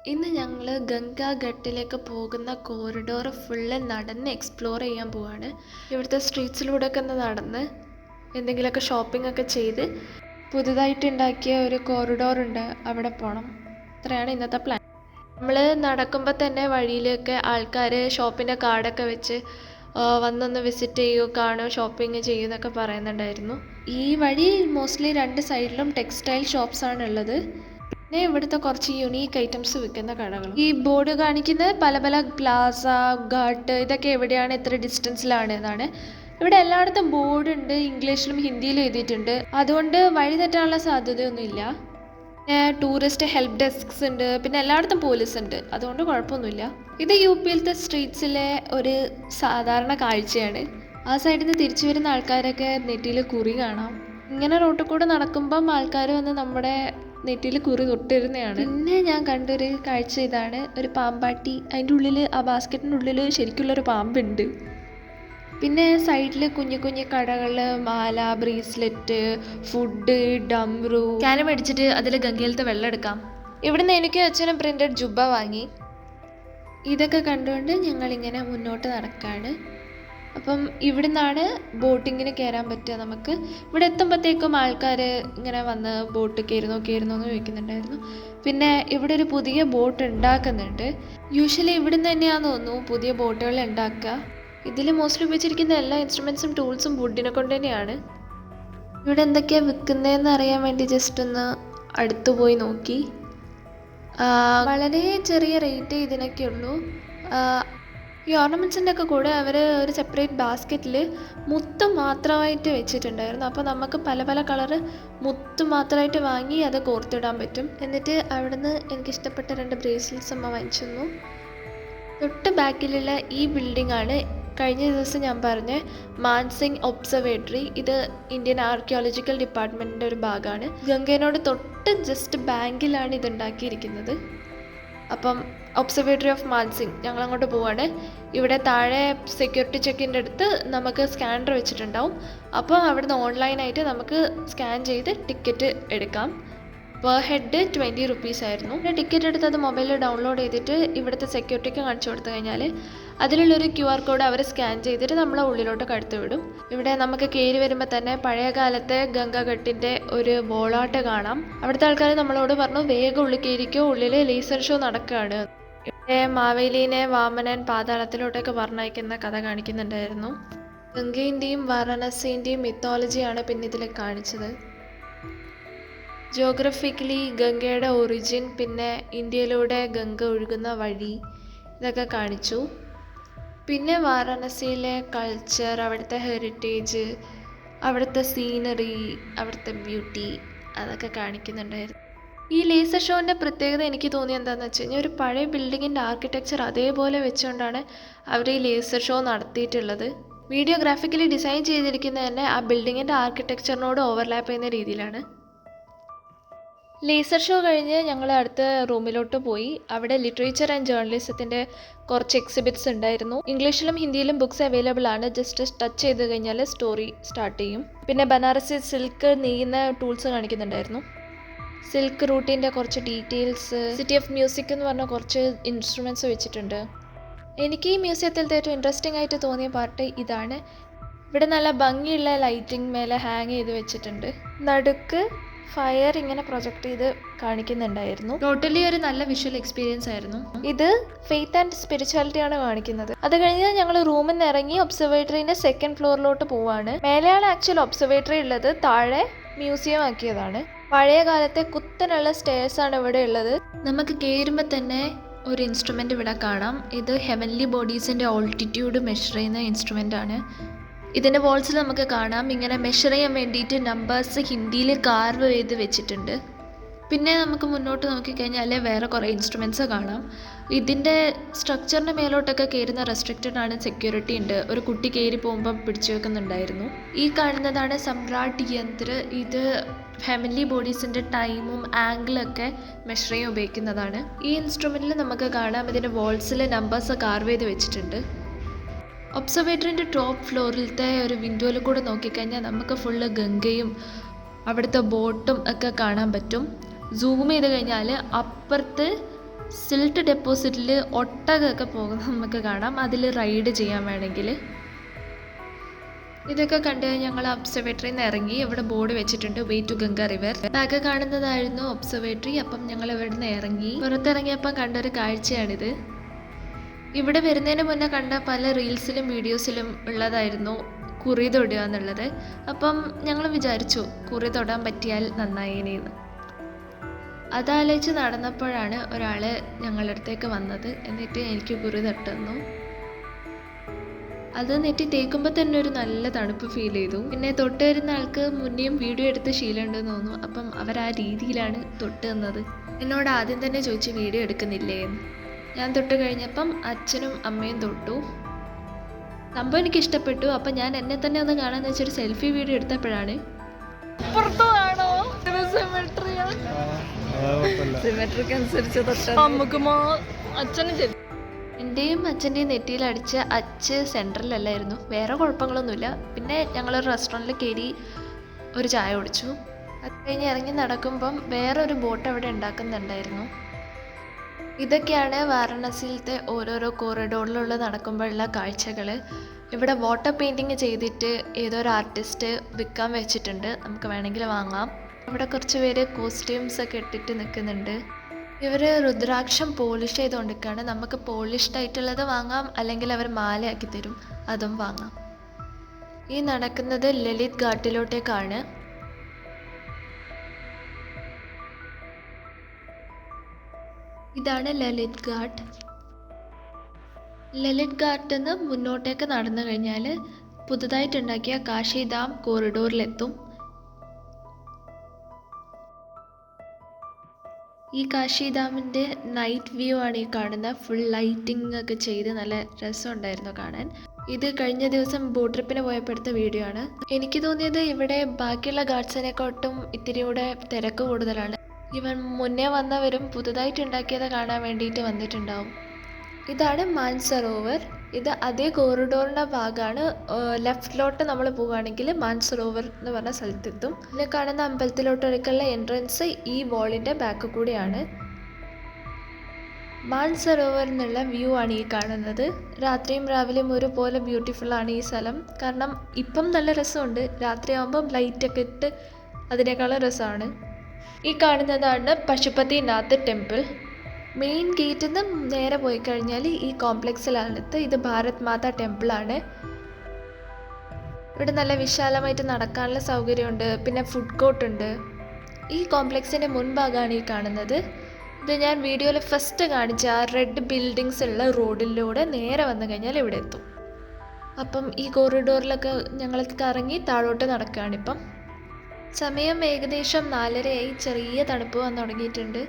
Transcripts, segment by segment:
ഇന്ന് ഞങ്ങൾ ഗംഗാ ഘട്ടിലേക്ക് പോകുന്ന കോറിഡോർ ഫുള്ള് നടന്ന് എക്സ്പ്ലോർ ചെയ്യാൻ പോവാണ്. ഇവിടുത്തെ സ്ട്രീറ്റ്സിലൂടെയൊക്കെ ഒന്ന് നടന്ന് എന്തെങ്കിലുമൊക്കെ ഷോപ്പിംഗ് ഒക്കെ ചെയ്ത് പുതുതായിട്ട് ഉണ്ടാക്കിയ ഒരു കോറിഡോർ ഉണ്ട്, അവിടെ പോകണം. ഇത്രയാണ് ഇന്നത്തെ പ്ലാൻ. നമ്മൾ നടക്കുമ്പോൾ തന്നെ വഴിയിലൊക്കെ ആൾക്കാർ ഷോപ്പിൻ്റെ കാർഡൊക്കെ വെച്ച് വന്നൊന്ന് വിസിറ്റ് ചെയ്യുകയോ കാണുകയോ ഷോപ്പിംഗ് ചെയ്യുമെന്നൊക്കെ പറയുന്നുണ്ടായിരുന്നു. ഈ വഴി മോസ്റ്റ്ലി രണ്ട് സൈഡിലും ടെക്സ്റ്റൈൽ ഷോപ്സാണ് ഉള്ളത്. പിന്നെ ഇവിടുത്തെ കുറച്ച് യുണീക്ക് ഐറ്റംസ് വിൽക്കുന്ന കടകൾ. ഈ ബോർഡ് കാണിക്കുന്നത് പല പല പ്ലാസ, ഘാട്ട് ഇതൊക്കെ എവിടെയാണ്, എത്ര ഡിസ്റ്റൻസിലാണ് എന്നാണ്. ഇവിടെ എല്ലായിടത്തും ബോർഡ് ഉണ്ട്, ഇംഗ്ലീഷിലും ഹിന്ദിയിലും എഴുതിയിട്ടുണ്ട്. അതുകൊണ്ട് വഴി തെറ്റാനുള്ള സാധ്യതയൊന്നുമില്ല. പിന്നെ ടൂറിസ്റ്റ് ഹെൽപ്പ് ഡെസ്ക്സ് ഉണ്ട്, പിന്നെ എല്ലായിടത്തും പോലീസ് ഉണ്ട്, അതുകൊണ്ട് കുഴപ്പമൊന്നുമില്ല. ഇത് യു പിയിലത്തെ സ്ട്രീറ്റ്സിലെ ഒരു സാധാരണ കാഴ്ചയാണ്. ആ സൈഡിൽ നിന്ന് തിരിച്ചു വരുന്ന ആൾക്കാരൊക്കെ നെറ്റിയിൽ കുറി കാണാം. ഇങ്ങനെ റോട്ടിൽ കൂടെ നടക്കുമ്പം ആൾക്കാർ വന്ന് നമ്മുടെ നെറ്റിയിൽ കുറി തൊട്ടിരുന്നതാണ്. പിന്നെ ഞാൻ കണ്ടൊരു കാഴ്ച ഇതാണ്, ഒരു പാമ്പാട്ടി. അതിൻ്റെ ഉള്ളിൽ, ആ ബാസ്ക്കറ്റിൻ്റെ ഉള്ളിൽ ശരിക്കുള്ളൊരു പാമ്പുണ്ട്. പിന്നെ സൈഡിൽ കുഞ്ഞു കുഞ്ഞു കടകൾ, മാല, ബ്രേസ്ലെറ്റ്, ഫുഡ്, ഡംറു. ക്യാൻ മേടിച്ചിട്ട് അതിൽ ഗംഗയിലത്തെ വെള്ളം എടുക്കാം. ഇവിടുന്ന് എനിക്ക് അച്ഛനും പ്രിൻറ്റഡ് ജുബ്ബ വാങ്ങി. ഇതൊക്കെ കണ്ടുകൊണ്ട് ഞങ്ങളിങ്ങനെ മുന്നോട്ട് നടക്കുകയാണ്. അപ്പം ഇവിടുന്നാണ് ബോട്ടിങ്ങിന് കയറാൻ പറ്റുക നമുക്ക്. ഇവിടെ എത്തുമ്പോഴത്തേക്കും ആൾക്കാർ ഇങ്ങനെ വന്ന് ബോട്ട് കയറുന്നോ എന്ന് ചോദിക്കുന്നുണ്ടായിരുന്നു. പിന്നെ ഇവിടെ ഒരു പുതിയ ബോട്ട് ഉണ്ടാക്കുന്നുണ്ട്. യൂഷ്വലി ഇവിടുന്ന് തന്നെയാണെന്ന് തോന്നുന്നു പുതിയ ബോട്ടുകൾ ഉണ്ടാക്കുക. ഇതിൽ മോസ്റ്റ്ലി ഉപയോഗിച്ചിരിക്കുന്ന എല്ലാ ഇൻസ്ട്രുമെൻറ്റ്സും ടൂൾസും വുഡിനെ കൊണ്ട് തന്നെയാണ്. ഇവിടെ എന്തൊക്കെയാണ് വിൽക്കുന്നതെന്ന് അറിയാൻ വേണ്ടി ജസ്റ്റ് ഒന്ന് അടുത്ത് പോയി നോക്കി. വളരെ ചെറിയ റേറ്റ് ഇതിനൊക്കെ ഉള്ളൂ. ഈ ഓർണമെൻറ്റ്സിൻ്റെ ഒക്കെ കൂടെ അവർ ഒരു സെപ്പറേറ്റ് ബാസ്ക്കറ്റിൽ മുത്ത് മാത്രമായിട്ട് വെച്ചിട്ടുണ്ടായിരുന്നു. അപ്പോൾ നമുക്ക് പല പല കളറ് മുത്ത് മാത്രമായിട്ട് വാങ്ങി അത് കോർത്തിടാൻ പറ്റും. എന്നിട്ട് അവിടുന്ന് എനിക്കിഷ്ടപ്പെട്ട 2 ബ്രേസ്ലെറ്റ്സ് അമ്മ വാങ്ങിച്ചു തന്നു. തൊട്ട് ബാക്കിലുള്ള ഈ ബിൽഡിംഗ് ആണ് കഴിഞ്ഞ ദിവസം ഞാൻ പറഞ്ഞ മാൻസിംഗ് ഒബ്സർവേറ്ററി. ഇത് ഇന്ത്യൻ ആർക്കിയോളജിക്കൽ ഡിപ്പാർട്ട്മെൻറ്റിൻ്റെ ഒരു ഭാഗമാണ്. ഗംഗേനോട് തൊട്ട് ജസ്റ്റ് ബാങ്കിലാണ് ഇത് ഉണ്ടാക്കിയിരിക്കുന്നത്. അപ്പം ഒബ്സർവേറ്ററി ഓഫ് മാൻസിംഗ് ഞങ്ങൾ അങ്ങോട്ട് പോവാണ്. ഇവിടെ താഴെ സെക്യൂരിറ്റി ചെക്കിൻ്റെ അടുത്ത് നമുക്ക് സ്കാനർ വെച്ചിട്ടുണ്ടാവും. അപ്പോൾ അവിടുന്ന് ഓൺലൈനായിട്ട് നമുക്ക് സ്കാൻ ചെയ്ത് ടിക്കറ്റ് എടുക്കാം. പെർ ഹെഡ് 20 റുപ്പീസ് ആയിരുന്നു. പിന്നെ ടിക്കറ്റ് എടുത്ത് അത് മൊബൈലിൽ ഡൗൺലോഡ് ചെയ്തിട്ട് ഇവിടുത്തെ സെക്യൂരിറ്റിക്ക് കാണിച്ചു കൊടുത്തു കഴിഞ്ഞാൽ അതിലുള്ളൊരു QR കോഡ് അവർ സ്കാൻ ചെയ്തിട്ട് നമ്മളെ ഉള്ളിലോട്ട് കടത്തി വിടും. ഇവിടെ നമുക്ക് കയറി വരുമ്പോൾ തന്നെ പഴയ കാലത്തെ ഗംഗാഘട്ടിൻ്റെ ഒരു ബോളാട്ട് കാണാം. അവിടുത്തെ ആൾക്കാർ നമ്മളോട് പറഞ്ഞു വേഗം ഉള്ളിൽ കയറിക്കോ, ഉള്ളിൽ ലേസർ ഷോ നടക്കുകയാണ്. ഇവിടെ മാവേലീനെ വാമനൻ പാതാളത്തിലോട്ടൊക്കെ പറഞ്ഞയക്കുന്ന കഥ കാണിക്കുന്നുണ്ടായിരുന്നു. ഗംഗേൻ്റെയും വാരണസിൻ്റെയും മിത്തോളജിയാണ് പിന്നെ ഇതിൽ കാണിച്ചത്. ജിയോഗ്രഫിക്കലി ഗംഗയുടെ ഒറിജിൻ, പിന്നെ ഇന്ത്യയിലൂടെ ഗംഗ ഒഴുകുന്ന വഴി, ഇതൊക്കെ കാണിച്ചു. പിന്നെ വാരണസിയിലെ കൾച്ചർ, അവിടുത്തെ ഹെറിറ്റേജ്, അവിടുത്തെ സീനറി, അവിടുത്തെ ബ്യൂട്ടി, അതൊക്കെ കാണിക്കുന്നുണ്ടായിരുന്നു. ഈ ലേസർ ഷോൻ്റെ പ്രത്യേകത എനിക്ക് തോന്നിയത് എന്താണെന്ന് വെച്ച് കഴിഞ്ഞാൽ ഒരു പഴയ ബിൽഡിങ്ങിൻ്റെ ആർക്കിടെക്ചർ അതേപോലെ വെച്ചുകൊണ്ടാണ് അവർ ഈ ലേസർ ഷോ നടത്തിയിട്ടുള്ളത്. വീഡിയോ ഗ്രാഫിക്കലി ഡിസൈൻ ചെയ്തിരിക്കുന്നത് തന്നെ ആ ബിൽഡിങ്ങിൻ്റെ ആർക്കിടെക്ചറിനോട് ഓവർലാപ്പ് ചെയ്യുന്ന രീതിയിലാണ്. ലേസർ ഷോ കഴിഞ്ഞ് ഞങ്ങൾ അടുത്ത റൂമിലോട്ട് പോയി. അവിടെ ലിറ്ററേച്ചർ ആൻഡ് ജേർണലിസത്തിൻ്റെ കുറച്ച് എക്സിബിറ്റ്സ് ഉണ്ടായിരുന്നു. ഇംഗ്ലീഷിലും ഹിന്ദിയിലും ബുക്സ് അവൈലബിൾ ആണ്. ജസ്റ്റ് ടച്ച് ചെയ്ത് കഴിഞ്ഞാൽ സ്റ്റോറി സ്റ്റാർട്ട് ചെയ്യും. പിന്നെ ബനാറസി സിൽക്ക് നെയ്യുന്ന ടൂൾസ് കാണിക്കുന്നുണ്ടായിരുന്നു. സിൽക്ക് റൂട്ടിൻ്റെ കുറച്ച് ഡീറ്റെയിൽസ്, സിറ്റി ഓഫ് മ്യൂസിക് എന്ന് പറഞ്ഞ കുറച്ച് ഇൻസ്ട്രുമെൻറ്റ്സ് വെച്ചിട്ടുണ്ട്. എനിക്ക് ഈ മ്യൂസിയത്തിലത്തെ ഏറ്റവും ഇൻട്രസ്റ്റിംഗ് ആയിട്ട് തോന്നിയ പാർട്ട് ഇതാണ്. ഇവിടെ നല്ല ഭംഗിയുള്ള ലൈറ്റിംഗ് മേലെ ഹാങ് ചെയ്ത് വെച്ചിട്ടുണ്ട്. നടുക്ക് ഫയർ ഇങ്ങനെ പ്രൊജക്റ്റ് ചെയ്ത് കാണിക്കുന്നുണ്ടായിരുന്നു. ടോട്ടലി ഒരു നല്ല വിഷ്വൽ എക്സ്പീരിയൻസ് ആയിരുന്നു. ഇത് ഫെയ്ത്ത് ആൻഡ് സ്പിരിച്വാലിറ്റി ആണ് കാണിക്കുന്നത്. അത് കഴിഞ്ഞ് ഞങ്ങൾ റൂമിൽ നിന്ന് ഇറങ്ങി ഒബ്സർവേറ്ററിന്റെ 2nd ഫ്ലോറിലോട്ട് പോവാണ്. മേലെയാണ് ആക്ച്വൽ ഒബ്സർവേറ്ററി ഉള്ളത്, താഴെ മ്യൂസിയം ആക്കിയതാണ്. പഴയ കാലത്തെ കുത്തനുള്ള സ്റ്റെയർസ് ആണ് ഇവിടെ ഉള്ളത്. നമുക്ക് കയറുമ്പോൾ തന്നെ ഒരു ഇൻസ്ട്രുമെന്റ് ഇവിടെ കാണാം. ഇത് ഹെവൻലി ബോഡീസിന്റെ ഓൾട്ടിറ്റ്യൂഡ് മെഷർ ചെയ്യുന്ന ഇൻസ്ട്രുമെന്റ് ആണ്. ഇതിൻ്റെ വോൾസിൽ നമുക്ക് കാണാം ഇങ്ങനെ മെഷർ ചെയ്യാൻ വേണ്ടിയിട്ട് നമ്പേഴ്സ് ഹിന്ദിയിൽ കാർവ് ചെയ്ത് വെച്ചിട്ടുണ്ട്. പിന്നെ നമുക്ക് മുന്നോട്ട് നോക്കിക്കഴിഞ്ഞാൽ വേറെ കുറേ ഇൻസ്ട്രുമെൻറ്റ്സ് കാണാം. ഇതിൻ്റെ സ്ട്രക്ചറിൻ്റെ മേലോട്ടൊക്കെ കയറുന്ന റെസ്ട്രിക്റ്റഡ് ആണ്, സെക്യൂരിറ്റി ഉണ്ട്. ഒരു കുട്ടി കയറി പോകുമ്പോൾ പിടിച്ചു വെക്കുന്നുണ്ടായിരുന്നു. ഈ കാണുന്നതാണ് സമ്രാട്ട് യന്ത്ര. ഇത് ഫാമിലി ബോഡീസിൻ്റെ ടൈമും ആംഗിളൊക്കെ മെഷർ ചെയ്യാൻ ഉപയോഗിക്കുന്നതാണ്. ഈ ഇൻസ്ട്രുമെൻറ്റിൽ നമുക്ക് കാണാം ഇതിൻ്റെ വോൾസിൽ നമ്പേഴ്സ് കാർവ് ചെയ്ത് വെച്ചിട്ടുണ്ട്. ഒബ്സർവേറ്ററിൻ്റെ ടോപ്പ് ഫ്ലോറിലത്തെ ഒരു വിൻഡോയിൽ കൂടെ നോക്കിക്കഴിഞ്ഞാൽ നമുക്ക് ഫുള്ള് ഗംഗയും അവിടുത്തെ ബോട്ടും ഒക്കെ കാണാൻ പറ്റും. സൂം ചെയ്ത് കഴിഞ്ഞാൽ അപ്പുറത്ത് സിൽട്ട് ഡെപ്പോസിറ്റിൽ ഒട്ടകമൊക്കെ പോകുന്നത് നമുക്ക് കാണാം, അതിൽ റൈഡ് ചെയ്യാൻ വേണമെങ്കിൽ. ഇതൊക്കെ കണ്ട് ഞങ്ങൾ ഒബ്സർവേറ്ററിയിൽ നിന്ന് ഇറങ്ങി. ഇവിടെ ബോർഡ് വെച്ചിട്ടുണ്ട്, way to Ganga river. Back കാണുന്നതായിരുന്നു ഒബ്സർവേറ്ററി. അപ്പം ഞങ്ങൾ ഇവിടെ നിന്ന് ഇറങ്ങി. പുറത്തിറങ്ങിയപ്പം കണ്ടൊരു കാഴ്ചയാണിത്. ഇവിടെ വരുന്നതിന് മുന്നേ കണ്ട പല റീൽസിലും വീഡിയോസിലും ഉള്ളതായിരുന്നു കുറി തൊടുക എന്നുള്ളത്. അപ്പം ഞങ്ങൾ വിചാരിച്ചു കുറി തൊടാൻ പറ്റിയാൽ നന്നായേനെന്ന്. അതാലോചിച്ച് നടന്നപ്പോഴാണ് ഒരാൾ ഞങ്ങളുടെ അടുത്തേക്ക് വന്നത്. എന്നിട്ട് എനിക്ക് കുറി തട്ടുന്നു. അത് നെറ്റി തേക്കുമ്പോൾ തന്നെ ഒരു നല്ല തണുപ്പ് ഫീൽ ചെയ്തു. പിന്നെ തൊട്ട് വരുന്ന ആൾക്ക് മുന്നേയും വീഡിയോ എടുത്ത് ശീലമുണ്ടെന്ന് തോന്നുന്നു. അപ്പം അവർ ആ രീതിയിലാണ് തൊട്ട് തന്നത്. എന്നോട് ആദ്യം തന്നെ ചോദിച്ചു വീഡിയോ എടുക്കുന്നില്ലേ എന്ന്. ഞാൻ തൊട്ട് കഴിഞ്ഞപ്പം അച്ഛനും അമ്മയും തൊട്ടു. സംഭവം എനിക്ക് ഇഷ്ടപ്പെട്ടു. അപ്പം ഞാൻ എന്നെ തന്നെ ഒന്ന് കാണാന്ന് വെച്ചൊരു സെൽഫി വീഡിയോ എടുത്തപ്പോഴാണ് എൻ്റെയും അച്ഛൻ്റെയും നെറ്റിയിൽ അടിച്ച അച്ച് സെൻട്രലല്ലായിരുന്നു. വേറെ കുഴപ്പങ്ങളൊന്നുമില്ല. പിന്നെ ഞങ്ങളൊരു റെസ്റ്റോറൻറ്റിൽ കയറി ഒരു ചായ കുടിച്ചു. അത് കഴിഞ്ഞ് ഇറങ്ങി നടക്കുമ്പം വേറൊരു ബോട്ട് അവിടെ ഉണ്ടാക്കുന്നുണ്ടായിരുന്നു. ഇതൊക്കെയാണ് വാരണാസിയിലത്തെ ഓരോരോ കോറിഡോറിലുള്ള നടക്കുമ്പോഴുള്ള കാഴ്ചകൾ. ഇവിടെ വാട്ടർ പെയിൻറ്റിങ് ചെയ്തിട്ട് ഏതോ ഒരു ആർട്ടിസ്റ്റ് വിൽക്കാൻ വെച്ചിട്ടുണ്ട്, നമുക്ക് വേണമെങ്കിൽ വാങ്ങാം. ഇവിടെ കുറച്ച് പേര് കോസ്റ്റ്യൂംസ് ഒക്കെ ഇട്ടിട്ട് നിൽക്കുന്നുണ്ട്. ഇവർ രുദ്രാക്ഷം പോളിഷ് ചെയ്തുകൊണ്ടിരിക്കുകയാണ്. നമുക്ക് പോളിഷ്ഡ് ആയിട്ടുള്ളത് വാങ്ങാം, അല്ലെങ്കിൽ അവർ മാലയാക്കി തരും, അതും വാങ്ങാം. ഈ നടക്കുന്നത് ലളിത് ഘാട്ടിലോട്ടേക്കാണ്. ഇതാണ് ലളിത് ഘാട്ട്. ലളിത് ഘാട്ടിൽ നിന്ന് മുന്നോട്ടേക്ക് നടന്നു കഴിഞ്ഞാൽ പുതുതായിട്ടുണ്ടാക്കിയ കാശിധാം കോറിഡോറിലെത്തും. ഈ കാശിധാമിൻ്റെ നൈറ്റ് വ്യൂ ആണ് ഈ കാണുന്നത്. ഫുൾ ലൈറ്റിംഗ് ഒക്കെ ചെയ്ത് നല്ല രസമുണ്ടായിരുന്നു കാണാൻ. ഇത് കഴിഞ്ഞ ദിവസം ബോട്ട് ട്രിപ്പിന് പോയപ്പോൾ എടുത്ത വീഡിയോ ആണ്. എനിക്ക് തോന്നിയത് ഇവിടെ ബാക്കിയുള്ള ഗാർഡ്സിനെക്കാട്ടും ഇത്തിരി കൂടെ തിരക്ക് കൂടുതലാണ്. ഇവൻ മുന്നേ വന്നവരും പുതുതായിട്ട് ഉണ്ടാക്കിയത് കാണാൻ വേണ്ടിയിട്ട് വന്നിട്ടുണ്ടാവും. ഇതാണ് മാൻസറോവർ. ഇത് അതേ കോറിഡോറിൻ്റെ ഭാഗമാണ്. ലെഫ്റ്റിലോട്ട് നമ്മൾ പോവുകയാണെങ്കിൽ മാൻസറോവർ എന്ന് പറഞ്ഞ സ്ഥലത്തെത്തും. പിന്നെ കാണുന്ന അമ്പലത്തിലോട്ടൊരുക്കുള്ള എൻട്രൻസ് ഈ വാളിൻ്റെ ബാക്ക് കൂടിയാണ്. മാൻസറോവർ എന്നുള്ള വ്യൂ ആണ് ഈ കാണുന്നത്. രാത്രിയും രാവിലെയും ഒരുപോലെ ബ്യൂട്ടിഫുൾ ആണ് ഈ സ്ഥലം. കാരണം ഇപ്പം നല്ല രസമുണ്ട്, രാത്രിയാകുമ്പം ലൈറ്റൊക്കെ ഇട്ട് അതിനേക്കാളും രസമാണ്. ഈ കാണുന്നതാണ് പശുപതിനാഥ് ടെമ്പിൾ. മെയിൻ ഗേറ്റിൽ നിന്ന് നേരെ പോയി കഴിഞ്ഞാൽ ഈ കോംപ്ലക്സിലാണത്. ഇത് ഭാരത് മാതാ ടെമ്പിളാണ്. ഇവിടെ നല്ല വിശാലമായിട്ട് നടക്കാനുള്ള സൗകര്യമുണ്ട്. പിന്നെ ഫുഡ് കോർട്ട് ഉണ്ട്. ഈ കോംപ്ലക്സിൻ്റെ മുൻഭാഗമാണ് ഈ കാണുന്നത്. ഇത് ഞാൻ വീഡിയോയിൽ ഫസ്റ്റ് കാണിച്ച ആ റെഡ് ബിൽഡിങ്സ് ഉള്ള റോഡിലൂടെ നേരെ വന്നു കഴിഞ്ഞാൽ ഇവിടെ എത്തും. അപ്പം ഈ കോറിഡോറിലൊക്കെ ഞങ്ങൾ കറങ്ങി താഴോട്ട് നടക്കുകയാണിപ്പം. സമയം ഏകദേശം 4:30ആയി. ചെറിയ തണുപ്പ് വന്നു തുടങ്ങിയിട്ടുണ്ട്.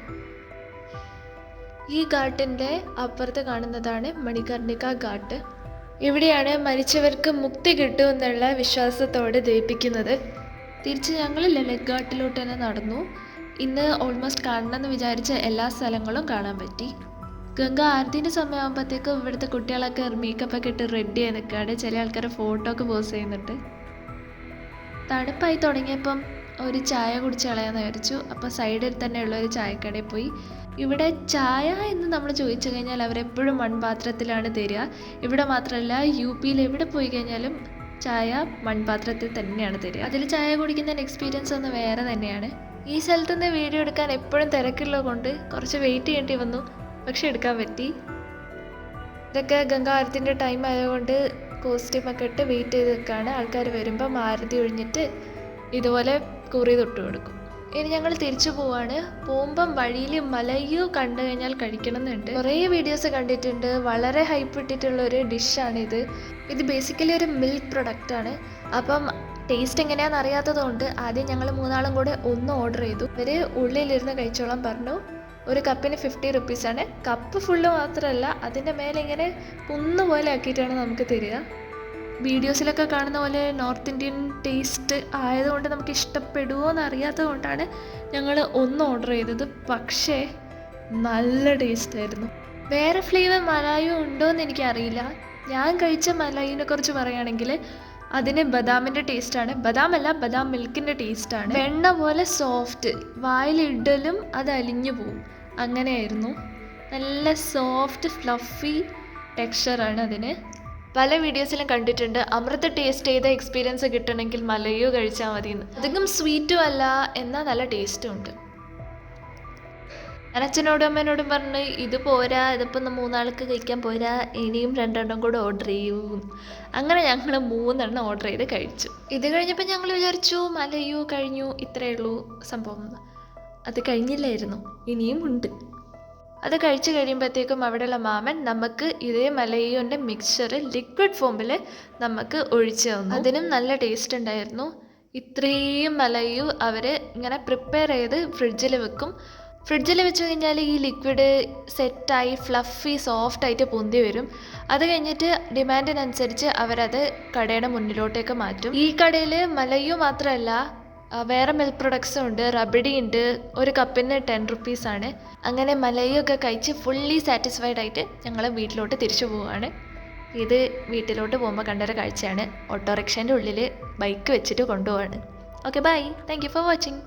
ഈ ഘാട്ടിൻ്റെ അപ്പുറത്ത് കാണുന്നതാണ് മണികർണിക ഘാട്ട്. ഇവിടെയാണ് മരിച്ചവർക്ക് മുക്തി കിട്ടുമെന്നുള്ള വിശ്വാസത്തോടെ ദയിപ്പിക്കുന്നത്. തിരിച്ച് ഞങ്ങൾ ലളിത് ഘാട്ടിലോട്ട് തന്നെ നടന്നു. ഇന്ന് ഓൾമോസ്റ്റ് കാണണമെന്ന് വിചാരിച്ച എല്ലാ സ്ഥലങ്ങളും കാണാൻ പറ്റി. ഗംഗ ആരതിൻ്റെ സമയമാകുമ്പോഴത്തേക്കും ഇവിടുത്തെ കുട്ടികളൊക്കെ മേക്കപ്പൊക്കെ ഇട്ട് റെഡി ആയി നിൽക്കുകയാണ്. ചില ആൾക്കാർ ഫോട്ടോ ഒക്കെ പോസ്റ്റ് ചെയ്യുന്നുണ്ട്. തണുപ്പായി തുടങ്ങിയപ്പം ഒരു ചായ കുടിച്ച് കളയാമെന്ന് വിചാരിച്ചു. അപ്പോൾ സൈഡിൽ തന്നെയുള്ള ഒരു ചായക്കടയിൽ പോയി. ഇവിടെ ചായ എന്ന് നമ്മൾ ചോദിച്ചു കഴിഞ്ഞാൽ അവരെപ്പോഴും മൺപാത്രത്തിലാണ് തരിക. ഇവിടെ മാത്രമല്ല, UP-യിൽ എവിടെ പോയി കഴിഞ്ഞാലും ചായ മൺപാത്രത്തിൽ തന്നെയാണ് തരിക. അതിൽ ചായ കുടിക്കുന്ന എക്സ്പീരിയൻസ് ഒന്ന് വേറെ തന്നെയാണ്. ഈ സ്ഥലത്ത് നിന്ന് വീഡിയോ എടുക്കാൻ എപ്പോഴും തിരക്കുള്ളത് കൊണ്ട് കുറച്ച് വെയിറ്റ് ചെയ്യേണ്ടി വന്നു, പക്ഷെ എടുക്കാൻ പറ്റി. ഇതൊക്കെ ഗംഗാരത്തിൻ്റെ ടൈം ആയതുകൊണ്ട് കോസ്റ്റ്യൂമൊക്കെ ഇട്ട് വെയിറ്റ് ചെയ്ത് നിൽക്കുകയാണ്. ആൾക്കാർ വരുമ്പം ആരതി ഒഴിഞ്ഞിട്ട് ഇതുപോലെ കുറി തൊട്ട് കൊടുക്കും. ഇനി ഞങ്ങൾ തിരിച്ചു പോവാണ്. പോകുമ്പം വഴിയിൽ മലയോ കണ്ടു കഴിഞ്ഞാൽ കഴിക്കണം എന്നുണ്ട്. കുറേ വീഡിയോസ് കണ്ടിട്ടുണ്ട്. വളരെ ഹൈപ്പ് ഇട്ടിട്ടുള്ളൊരു ഡിഷാണിത്. ഇത് ബേസിക്കലി ഒരു മിൽക്ക് പ്രൊഡക്റ്റാണ്. അപ്പം ടേസ്റ്റ് എങ്ങനെയാണെന്ന് അറിയാത്തതുകൊണ്ട് ആദ്യം ഞങ്ങൾ 3 കൂടെ ഒന്ന് ഓർഡർ ചെയ്തു. ഇവർ ഉള്ളിലിരുന്ന് കഴിച്ചോളാൻ പറഞ്ഞു. ഒരു കപ്പിന് 50 റുപ്പീസാണ്. കപ്പ് ഫുള്ള് മാത്രമല്ല, അതിൻ്റെ മേലെ ഇങ്ങനെ കുന്നുപോലെ ആക്കിയിട്ടാണ് നമുക്ക് തരിക. വീഡിയോസിലൊക്കെ കാണുന്ന പോലെ നോർത്ത് ഇന്ത്യൻ ടേസ്റ്റ് ആയതുകൊണ്ട് നമുക്ക് ഇഷ്ടപ്പെടുമോ എന്ന് അറിയാത്തത് കൊണ്ടാണ് ഞങ്ങൾ ഒന്ന് ഓർഡർ ചെയ്തത്. പക്ഷേ നല്ല ടേസ്റ്റായിരുന്നു. വേറെ ഫ്ലേവർ മലായും ഉണ്ടോ എന്ന് എനിക്കറിയില്ല. ഞാൻ കഴിച്ച മലായിനെ കുറിച്ച് പറയുകയാണെങ്കിൽ അതിന് ബദാമിൻ്റെ ടേസ്റ്റാണ്. ബദാമല്ല, ബദാം മിൽക്കിൻ്റെ ടേസ്റ്റാണ്. വെണ്ണ പോലെ സോഫ്റ്റ്, വായിലിടലും അത് അലിഞ്ഞു പോവും, അങ്ങനെയായിരുന്നു. നല്ല സോഫ്റ്റ് ഫ്ലഫി ടെക്സ്ചറാണ് അതിന്. പല വീഡിയോസിലും കണ്ടിട്ടുണ്ട് അമൃത ടേസ്റ്റ് ചെയ്ത എക്സ്പീരിയൻസ് കിട്ടണമെങ്കിൽ മലയോ കഴിച്ചാൽ മതിയെന്ന്. അധികം സ്വീറ്റും അല്ല, എന്നാൽ നല്ല ടേസ്റ്റും ഉണ്ട്. ഞാൻ അച്ഛനോടും അമ്മേനോടും പറഞ്ഞ് ഇത് പോരാ, ഇതിപ്പോൾ 3 ആൾക്ക് കഴിക്കാൻ പോരാ, ഇനിയും 2 കൂടെ ഓർഡർ ചെയ്യൂ. അങ്ങനെ ഞങ്ങൾ 3 ഓർഡർ ചെയ്ത് കഴിച്ചു. ഇത് കഴിഞ്ഞപ്പോൾ ഞങ്ങൾ വിചാരിച്ചു മലയോ കഴിഞ്ഞു, ഇത്രയേ ഉള്ളൂ സംഭവം. അത് കഴിഞ്ഞില്ലായിരുന്നു, ഇനിയും ഉണ്ട്. അത് കഴിച്ച് കഴിയുമ്പോഴത്തേക്കും അവിടെയുള്ള മാമൻ നമുക്ക് ഇതേ മലയോൻ്റെ മിക്സ്ചർ ലിക്വിഡ് ഫോമിൽ നമുക്ക് ഒഴിച്ചു തന്നു. അതിനും നല്ല ടേസ്റ്റ് ഉണ്ടായിരുന്നു. ഇത്രയും മലയോ അവർ ഇങ്ങനെ പ്രിപ്പയർ ചെയ്ത് ഫ്രിഡ്ജിൽ വെക്കും. ഫ്രിഡ്ജിൽ വെച്ച് കഴിഞ്ഞാൽ ഈ ലിക്വിഡ് സെറ്റായി ഫ്ലഫി സോഫ്റ്റായിട്ട് പൊന്തി വരും. അത് കഴിഞ്ഞിട്ട് ഡിമാൻഡിനനുസരിച്ച് അവരത് കടയുടെ മുന്നിലോട്ടേക്ക് മാറ്റും. ഈ കടയിൽ മലയോ മാത്രമല്ല, വേറെ മിൽക്ക് പ്രൊഡക്ട്സും ഉണ്ട്. റബഡി ഉണ്ട്. ഒരു കപ്പിന് 10 റുപ്പീസാണ്. അങ്ങനെ മലയോ ഒക്കെ കഴിച്ച് ഫുള്ളി സാറ്റിസ്ഫൈഡ് ആയിട്ട് ഞങ്ങൾ വീട്ടിലോട്ട് തിരിച്ചു പോവുകയാണ്. ഇത് വീട്ടിലോട്ട് പോകുമ്പോൾ കണ്ടൊരു കാഴ്ചയാണ്. ഓട്ടോറിക്ഷേൻ്റെ ഉള്ളിൽ ബൈക്ക് വെച്ചിട്ട് കൊണ്ടുപോവാണ്. Okay, bye. Thank you for watching.